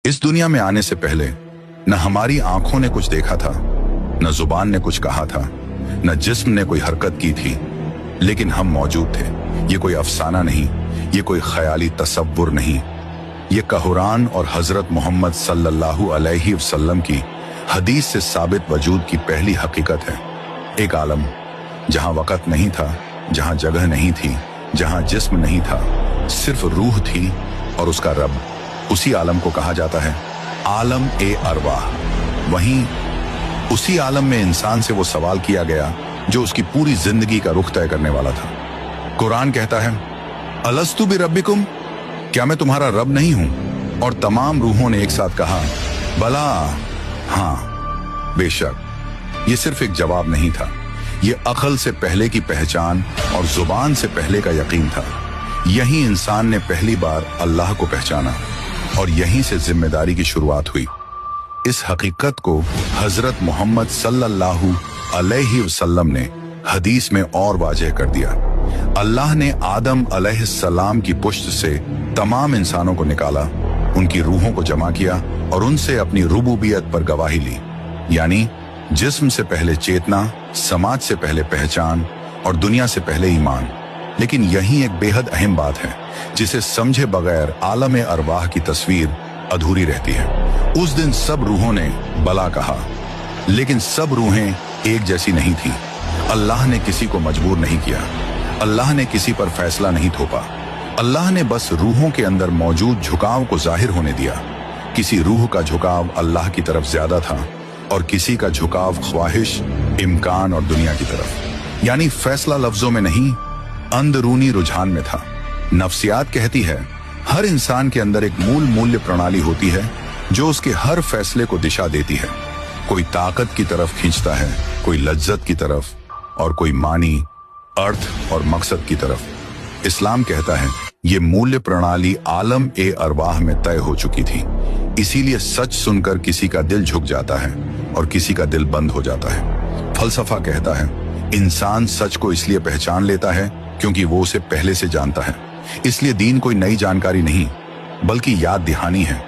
इस दुनिया में आने से पहले न हमारी आंखों ने कुछ देखा था, न जुबान ने कुछ कहा था, न जिस्म ने कोई हरकत की थी, लेकिन हम मौजूद थे। ये कोई अफसाना नहीं, ये कोई ख्याली तसव्वुर नहीं, ये कुरान और हजरत मोहम्मद सल्लल्लाहु अलैहि वसल्लम की हदीस से साबित वजूद की पहली हकीकत है। एक आलम जहां वक़्त नहीं था, जहां जगह नहीं थी, जहां जिस्म नहीं था, सिर्फ रूह थी और उसका रब। उसी आलम को कहा जाता है आलम ए अरवाह। वहीं उसी आलम में इंसान से वो सवाल किया गया जो उसकी पूरी जिंदगी का रुख तय करने वाला था। कुरान कहता है अलस्तु बि रब्बिकुम, क्या मैं तुम्हारा रब नहीं हूं? और तमाम रूहों ने एक साथ कहा भला, हाँ बेशक। ये सिर्फ एक जवाब नहीं था, ये अक्ल से पहले की पहचान और जुबान से पहले का यकीन था। यही इंसान ने पहली बार अल्लाह को पहचाना और यहीं से जिम्मेदारी की शुरुआत हुई। इस हकीकत को हजरत मोहम्मद सल्लल्लाहु अलैहि वसल्लम ने हदीस में और वाज़ेह कर दिया। अल्लाह ने आदम अलैहिस्सलाम की पुश्त से तमाम इंसानों को निकाला, उनकी रूहों को जमा किया और उनसे अपनी रुबूबियत पर गवाही ली। यानी जिस्म से पहले चेतना, समाज से पहले पहचान और दुनिया से पहले ईमान। लेकिन यही एक बेहद अहम बात है जिसे समझे बगैर आलम अरवाह की तस्वीर अधूरी रहती है। उस दिन सब रूहों ने बला कहा, लेकिन सब रूहें एक जैसी नहीं थी। अल्लाह ने किसी को मजबूर नहीं किया, अल्लाह ने किसी पर फैसला नहीं थोपा। अल्लाह ने बस रूहों के अंदर मौजूद झुकाव को जाहिर होने दिया। किसी रूह का झुकाव अल्लाह की तरफ ज्यादा था और किसी का झुकाव ख्वाहिश, इम्कान और दुनिया की तरफ। यानी फैसला लफ्जों में नहीं, अंदरूनी रुझान में था। नफ्सियात कहती है हर इंसान के अंदर एक मूल्य प्रणाली होती है जो उसके हर फैसले को दिशा देती है। कोई ताकत की तरफ खींचता है, कोई लज्जत की तरफ और कोई मानी, अर्थ और मकसद की तरफ। इस्लाम कहता है ये मूल्य प्रणाली आलम ए अरवाह में तय हो चुकी थी। इसीलिए सच सुनकर किसी का दिल झुक जाता है और किसी का दिल बंद हो जाता है। फलसफा कहता है इंसान सच को इसलिए पहचान लेता है क्योंकि वो उसे पहले से जानता है। इसलिए दीन कोई नई जानकारी नहीं बल्कि याद दहानी है।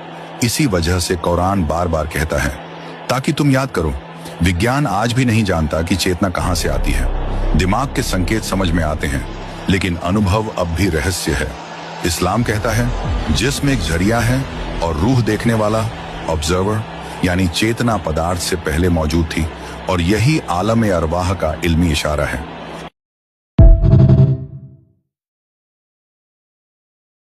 इसी वजह से कुरान बार बार कहता है ताकि तुम याद करो। विज्ञान आज भी नहीं जानता कि चेतना कहां से आती है। दिमाग के संकेत समझ में आते हैं लेकिन अनुभव अब भी रहस्य है। इस्लाम कहता है जिस्म एक जरिया है और रूह देखने वाला, ऑब्जर्वर। यानी चेतना पदार्थ से पहले मौजूद थी और यही आलम अरवाह का इल्मी इशारा है।